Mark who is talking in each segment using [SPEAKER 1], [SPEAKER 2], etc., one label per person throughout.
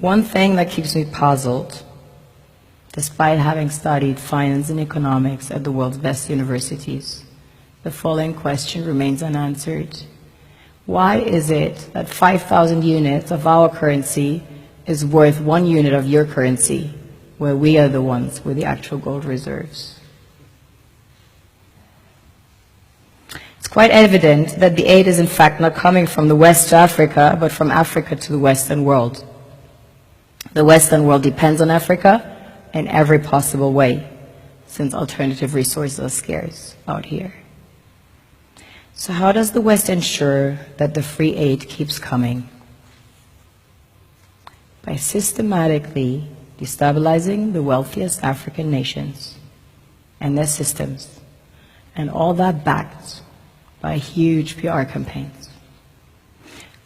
[SPEAKER 1] One thing that keeps me puzzled, despite having studied finance and economics at the world's best universities, the following question remains unanswered. Why is it that 5,000 units of our currency is worth 1 unit of your currency, where we are the ones with the actual gold reserves? It's quite evident that the aid is in fact not coming from the West to Africa, but from Africa to the Western world. The Western world depends on Africa in every possible way, since alternative resources are scarce out here. So how does the West ensure that the free aid keeps coming? By systematically destabilizing the wealthiest African nations and their systems, and all that backed by huge PR campaigns,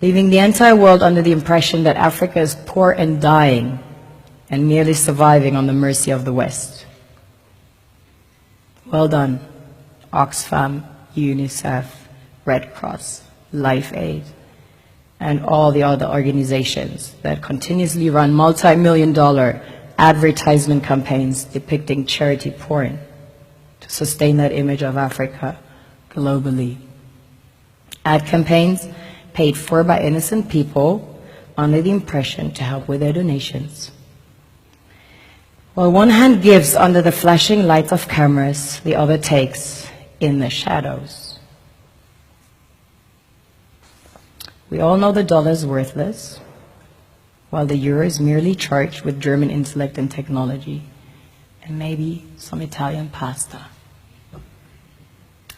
[SPEAKER 1] leaving the entire world under the impression that Africa is poor and dying and merely surviving on the mercy of the West. Well done, Oxfam, UNICEF, Red Cross, Life Aid, and all the other organizations that continuously run multi-million-dollar advertisement campaigns depicting charity porn to sustain that image of Africa globally. Ad campaigns paid for by innocent people under the impression to help with their donations. While one hand gives under the flashing lights of cameras, the other takes in the shadows. We all know the dollar is worthless, while the euro is merely charged with German intellect and technology, and maybe some Italian pasta.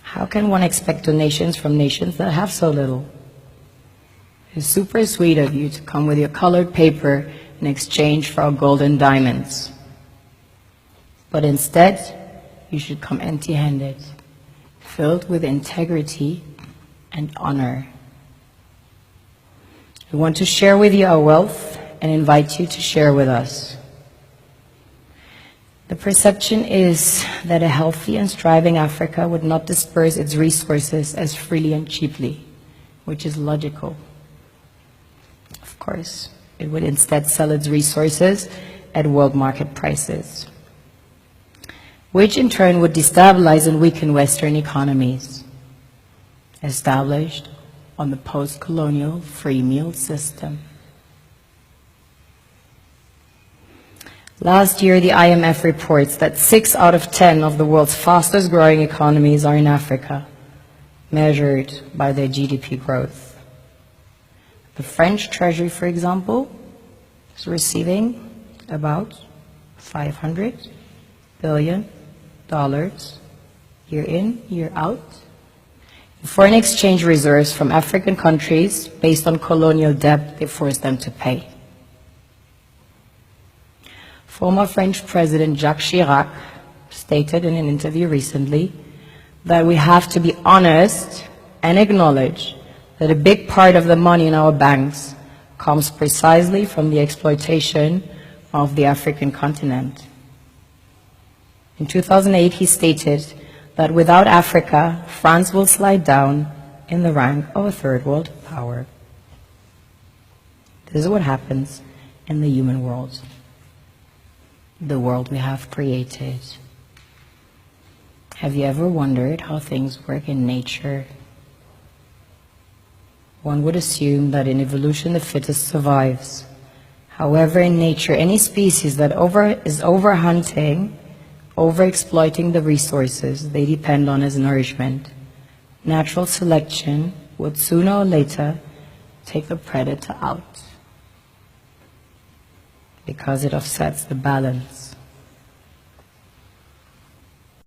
[SPEAKER 1] How can one expect donations from nations that have so little? It's super sweet of you to come with your colored paper in exchange for our gold and diamonds. But instead, you should come empty-handed, filled with integrity and honor. We want to share with you our wealth and invite you to share with us. The perception is that a healthy and thriving Africa would not disperse its resources as freely and cheaply, which is logical. Of course, it would instead sell its resources at world market prices, which in turn would destabilize and weaken Western economies, established on the post-colonial free meal system. Last year, the IMF reports that 6 out of 10 of the world's fastest growing economies are in Africa, measured by their GDP growth. The French Treasury, for example, is receiving about $500 billion year in, year out, foreign exchange reserves from African countries based on colonial debt they forced them to pay. Former French President Jacques Chirac stated in an interview recently that we have to be honest and acknowledge that a big part of the money in our banks comes precisely from the exploitation of the African continent. In 2008, he stated that without Africa, France will slide down in the rank of a third world power. This is what happens in the human world, the world we have created. Have you ever wondered how things work in nature? One would assume that in evolution the fittest survives. However, in nature, any species that is overhunting, overexploiting the resources they depend on as nourishment, natural selection would sooner or later take the predator out, because it offsets the balance.